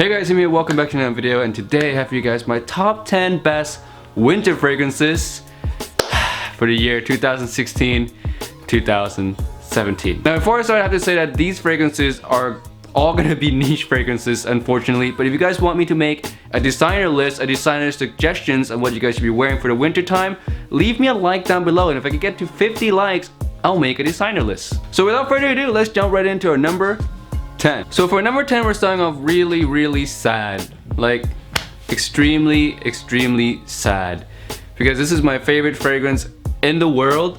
Hey guys, Amy, welcome back to another video, and today I have for you guys my top 10 best winter fragrances for the year 2016-2017. Now before I start, I have to say that these fragrances are all gonna be niche fragrances, unfortunately, but if you guys want me to make a designer list, a designer suggestions on what you guys should be wearing for the winter time, leave me a like down below, and if I can get to 50 likes, I'll make a designer list. So without further ado, let's jump right into our number 10. So for number 10, we're starting off really sad. Like extremely sad. Because this is my favorite fragrance in the world,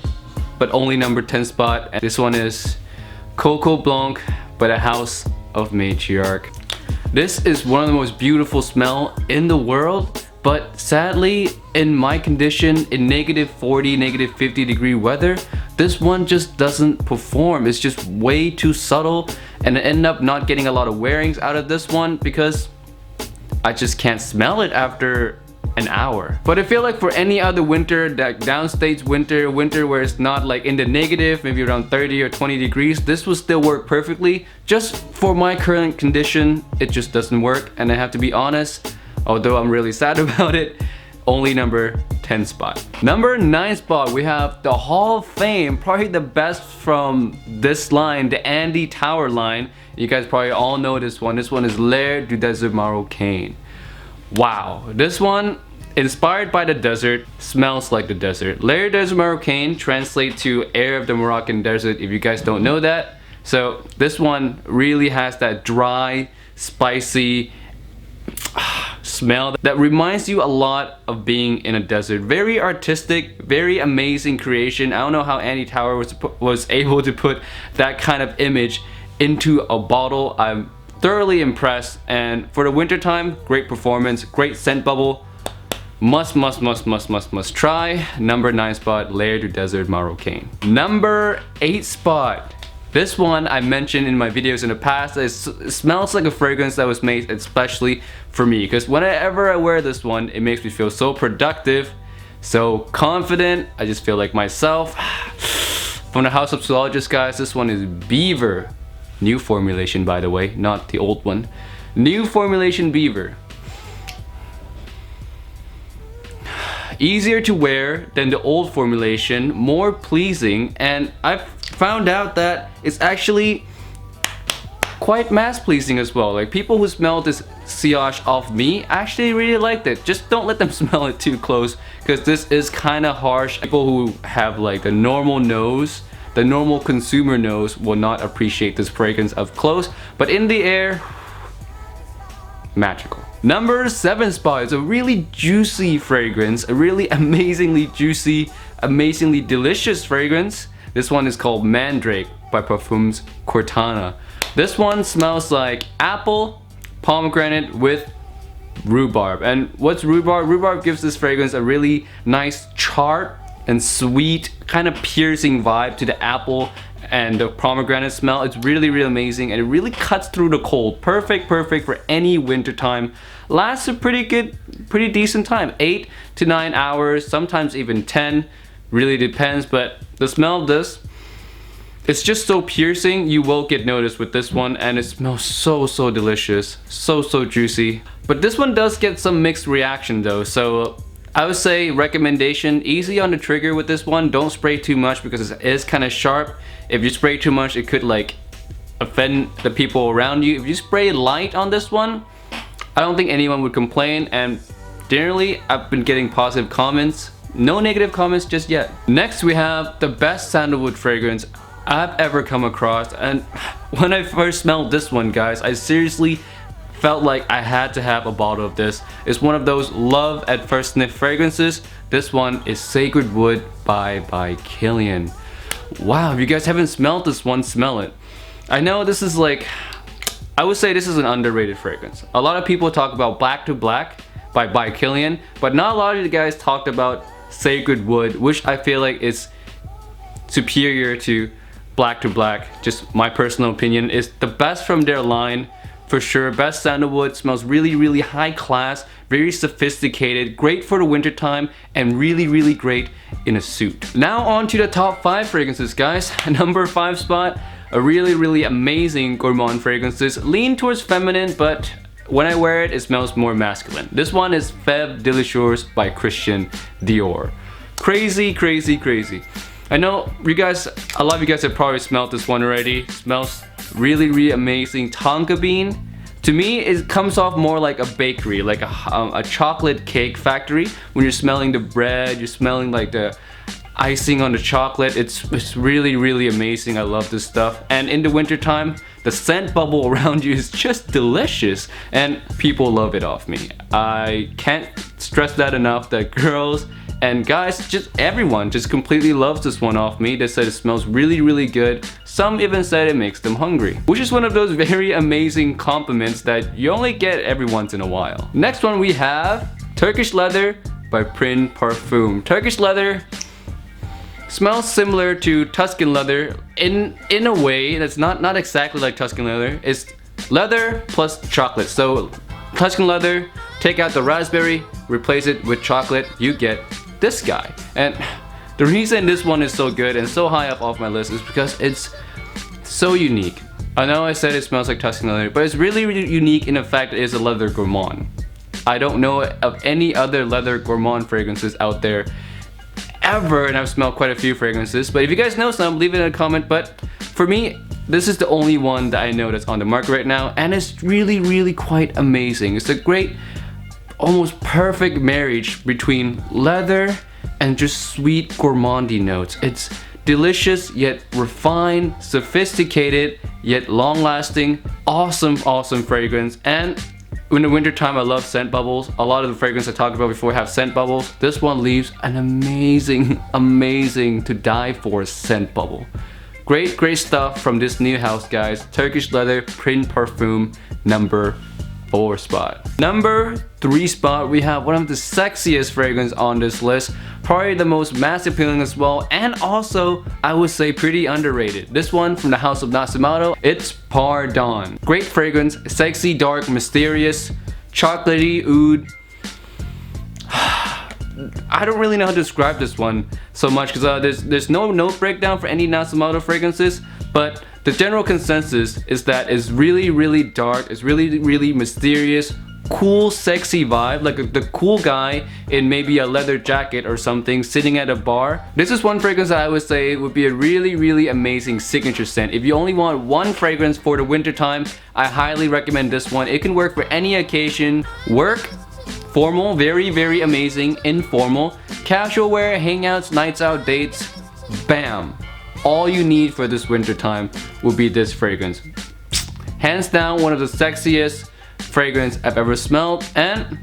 but only number 10 spot. And this one is Coco Blanc by the House of Matriarch. This is one of the most beautiful smell in the world, but sadly, in my condition, in -40, -50 degree weather, this one just doesn't perform. It's just way too subtle, and I end up not getting a lot of wearings out of this one because I just can't smell it after an hour. But I feel like for any other winter, that downstates winter where it's not like in the negative, maybe around 30 or 20 degrees, this will still work perfectly. Just for my current condition, it just doesn't work, and I have to be honest, although I'm really sad about it, only number 10 spot. Number 9 spot, we have the Hall of Fame, probably the best from this line, the Andy Tower line. You guys probably all know this one. This one is L'air du Désert Marocain. Wow, this one, inspired by the desert, smells like the desert. L'air du Désert Marocain translates to air of the Moroccan desert, if you guys don't know that. So this one really has that dry, spicy smell that reminds you a lot of being in a desert. Very artistic, very amazing creation. I don't know how Andy Tower was able to put that kind of image into a bottle. I'm thoroughly impressed, and for the winter time, great performance, great scent bubble. Must try. Number 9 spot, L'air du Désert Marocain. Number 8 spot. This one I mentioned in my videos in the past. It smells like a fragrance that was made especially for me, because whenever I wear this one, it makes me feel so productive, so confident. I just feel like myself. From the House of Zoologist, guys, this one is Beaver. New formulation, by the way, not the old one. New formulation Beaver. Easier to wear than the old formulation, more pleasing, and I've found out that it's actually quite mass pleasing as well. Like, people who smell this sillage off me actually really liked it. Just don't let them smell it too close, because this is kind of harsh. People who have like the normal nose, the normal consumer nose, will not appreciate this fragrance up close, but in the air, magical. Number 7 spot is a really juicy fragrance, a really amazingly juicy, amazingly delicious fragrance. This one is called Mandrake by Parfums Cortana. This one smells like apple, pomegranate with rhubarb. And what's rhubarb? Rhubarb gives this fragrance a really nice sharp and sweet, kind of piercing vibe to the apple and the pomegranate smell. It's really amazing, and it really cuts through the cold. Perfect for any winter time. Lasts a pretty decent time, 8 to 9 hours, sometimes even 10. Really depends, but the smell of this, it's just so piercing. You will get noticed with this one, and it smells so delicious, so juicy. But this one does get some mixed reaction though, so I would say recommendation, easy on the trigger with this one. Don't spray too much because it is kind of sharp. If you spray too much, it could like offend the people around you. If you spray light on this one, I don't think anyone would complain, and generally I've been getting positive comments. No negative comments just yet. Next, we have the best sandalwood fragrance I've ever come across, and when I first smelled this one, guys, I seriously felt like I had to have a bottle of this. It's one of those love at first sniff fragrances. This one is Sacred Wood by Kilian. Wow, if you guys haven't smelled this one, smell it. I know this is like, I would say this is an underrated fragrance. A lot of people talk about Black to Black by Kilian, but not a lot of you guys talked about Sacred Wood, which I feel like is superior to Black to Black. Just my personal opinion. Is the best from their line for sure. Best sandalwood, smells really high class, very sophisticated, great for the winter time, and really great in a suit. Now on to the top 5 fragrances, guys. Number 5 spot, a really amazing gourmand fragrances. Lean towards feminine, but when I wear it, it smells more masculine. This one is Feb Delicious by Christian Dior. Crazy, crazy, crazy. I know you guys, a lot of you guys have probably smelled this one already. It smells really, really amazing. Tonka bean. To me, it comes off more like a bakery, like a chocolate cake factory. When you're smelling the bread, you're smelling like the icing on the chocolate. It's really, really amazing. I love this stuff. And in the winter time, the scent bubble around you is just delicious, and people love it off me. I can't stress that enough, that girls and guys, just everyone just completely loves this one off me. They said it smells really, really good. Some even said it makes them hungry, which is one of those very amazing compliments that you only get every once in a while. Next one we have Turkish Leather by Prin Parfum. Turkish Leather smells similar to Tuscan leather in a way that's not exactly like Tuscan leather. It's leather plus chocolate. So Tuscan leather, take out the raspberry, replace it with chocolate, you get this guy. And the reason this one is so good and so high up off my list is because it's so unique. I know I said it smells like Tuscan leather, but it's really, really unique in the fact it is a leather gourmand. I don't know of any other leather gourmand fragrances out there ever, and I've smelled quite a few fragrances, but if you guys know some, leave it in a comment. But for me, this is the only one that I know that's on the market right now, and it's really, really quite amazing. It's a great, almost perfect marriage between leather and just sweet gourmandy notes. It's delicious yet refined, sophisticated yet long-lasting, awesome fragrance. And in the winter time, I love scent bubbles. A lot of the fragrance I talked about before have scent bubbles. This one leaves an amazing to die for scent bubble. Great stuff from this new house, guys. Turkish Leather Prin Parfum, number 4 spot. Number 3 spot, we have one of the sexiest fragrance on this list. Probably the most mass appealing as well, and also I would say pretty underrated. This one from the house of Natsumoto, it's Pardon. Great fragrance, sexy, dark, mysterious, chocolatey oud. I don't really know how to describe this one so much because there's no note breakdown for any Natsumoto fragrances, but the general consensus is that it's really, really dark, it's really, really mysterious, cool, sexy vibe, like the cool guy in maybe a leather jacket or something sitting at a bar. This is one fragrance that I would say would be a really, really amazing signature scent. If you only want one fragrance for the winter time, I highly recommend this one. It can work for any occasion. Work, formal, very, very amazing, informal, casual wear, hangouts, nights out, dates, bam. All you need for this winter time will be this fragrance. Hands down, one of the sexiest fragrance I've ever smelled, and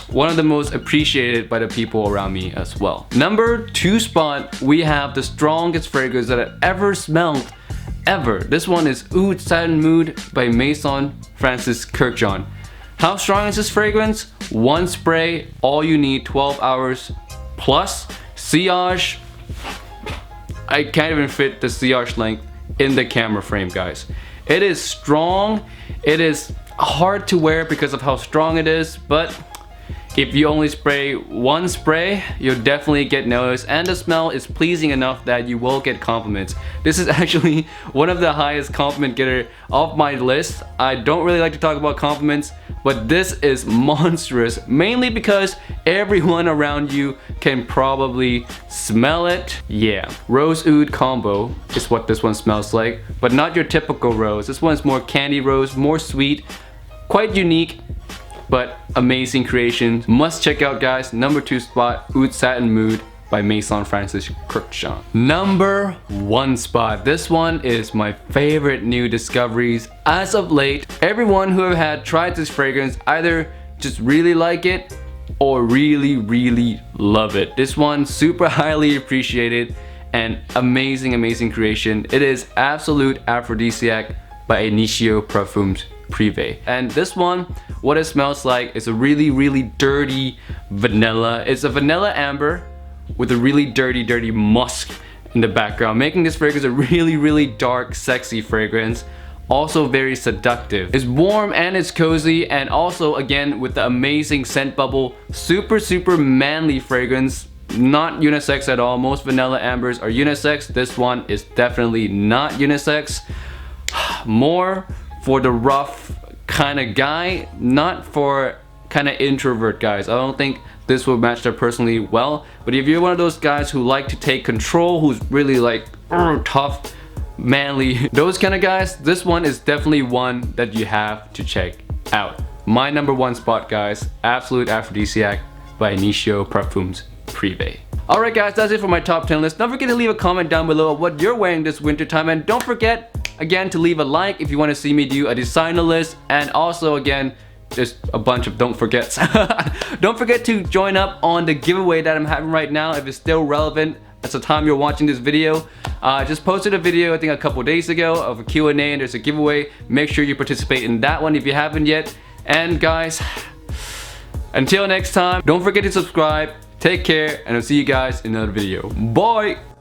one of the most appreciated by the people around me as well. Number 2 spot, we have the strongest fragrance that I've ever smelled, ever. This one is Oud Satin Mood by Maison Francis Kurkdjian. How strong is this fragrance? One spray, all you need, 12 hours plus. Sillage, I can't even fit the sillage length in the camera frame, guys. It is strong, it is hard to wear because of how strong it is, but if you only spray one spray, you'll definitely get noticed, and the smell is pleasing enough that you will get compliments. This is actually one of the highest compliment getter of my list. I don't really like to talk about compliments, but this is monstrous, mainly because everyone around you can probably smell it. Yeah, rose oud combo is what this one smells like, but not your typical rose. This one's more candy rose, more sweet, quite unique, but amazing creation. Must check out, guys. Number 2 spot, Oud Satin Mood by Maison Francis Kurkdjian. Number 1 spot. This one is my favorite new discoveries as of late. Everyone who have had tried this fragrance either just really like it or really, really love it. This one super highly appreciated and amazing creation. It is Absolute Aphrodisiac by Initio Parfums Privé. And this one, what it smells like is a really, really dirty vanilla. It's a vanilla amber with a really dirty musk in the background, making this fragrance a really, really dark, sexy fragrance. Also very seductive. It's warm and it's cozy, and also again with the amazing scent bubble, super manly fragrance. Not unisex at all. Most vanilla ambers are unisex. This one is definitely not unisex. More for the rough, kind of guy, not for kind of introvert guys. I don't think this will match their personally well. But if you're one of those guys who like to take control, who's really like tough, manly, those kind of guys, this one is definitely one that you have to check out. My number one spot, guys, Absolute Aphrodisiac by Initio Parfums Privé. Alright guys, that's it for my top 10 list. Don't forget to leave a comment down below of what you're wearing this winter time, and don't forget again to leave a like if you want to see me do a designer list, and also again just a bunch of don't forgets. Don't forget to join up on the giveaway that I'm having right now if it's still relevant at the time you're watching this video. Just posted a video I think a couple days ago of a Q&A, and there's a giveaway. Make sure you participate in that one if you haven't yet. And guys, until next time, don't forget to subscribe, take care, and I'll see you guys in another video. Bye!